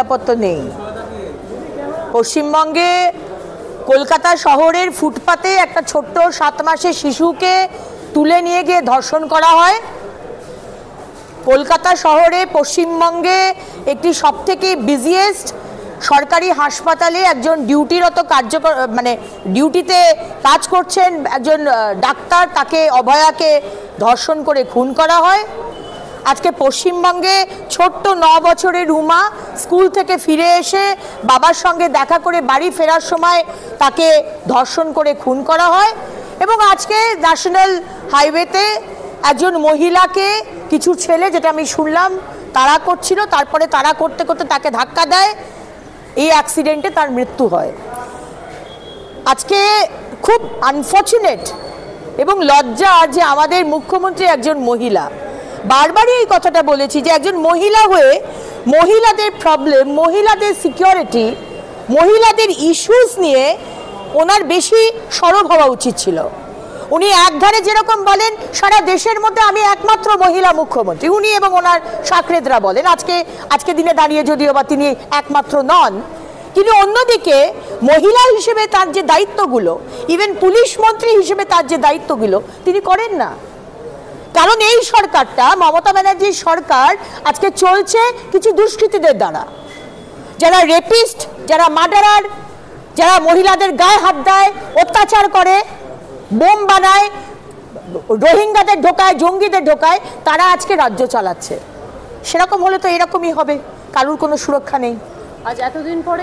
নিরাপত্তা নেই। পশ্চিমবঙ্গে কলকাতা শহরের ফুটপাতে একটা ছোট্ট 7 মাসের শিশুকে তুলে নিয়ে গিয়ে ধর্ষণ করা হয়। কলকাতা শহরে পশ্চিমবঙ্গে একটি সবথেকে বিজিয়েস্ট সরকারি হাসপাতালে একজন ডিউটিরত ডিউটিতে কাজ করছেন একজন ডাক্তার, তাকে অভয়াকে ধর্ষণ করে খুন করা হয়। আজকে পশ্চিমবঙ্গে ছোট্ট 9 বছরের রুমা স্কুল থেকে ফিরে এসে বাবার সঙ্গে দেখা করে বাড়ি ফেরার সময় তাকে ধর্ষণ করে খুন করা হয়। এবং আজকে ন্যাশনাল হাইওয়েতে একজন মহিলাকে কিছু ছেলে, যেটা আমি শুনলাম, তাড়া করছিল, তারপরে তাড়া করতে করতে তাকে ধাক্কা দেয়, এই অ্যাক্সিডেন্টে তার মৃত্যু হয়। আজকে খুব আনফর্চুনেট এবং লজ্জা যে আমাদের মুখ্যমন্ত্রী একজন মহিলা। বারবারই এই কথাটা বলেছি যে একজন মহিলা হয়ে মহিলাদের প্রবলেম, মহিলাদের সিকিউরিটি, মহিলাদের ইস্যুস নিয়ে ওনার বেশি সরব হওয়া উচিত ছিল। উনি একধারে যেরকম বলেন সারা দেশের মধ্যে আমি একমাত্র মহিলা মুখ্যমন্ত্রী, উনি এবং ওনার সাকরেদরা বলেন, আজকে দিনে দাঁড়িয়ে যদিও বা তিনি একমাত্র নন, কিন্তু অন্যদিকে মহিলা হিসেবে তার যে দায়িত্বগুলো, ইভেন পুলিশ মন্ত্রী হিসেবে তার যে দায়িত্বগুলো তিনি করেন না। কারণ এই সরকারটা, মমতা ব্যানার্জির সরকার, আজকে চলছে কিছু দুষ্কৃতীদের দ্বারা, যারা রেপিস্ট, যারা মার্ডারার, যারা মহিলাদের গায়ে হাত দেয়, অত্যাচার করে, বোম বানায়, রোহিঙ্গাদের ঢোকায়, জঙ্গিদের ঢোকায়, তারা আজকে রাজ্য চালাচ্ছে। সেরকম হলে তো এরকমই হবে, কারোর কোনো সুরক্ষা নেই। আজ এতদিন পরে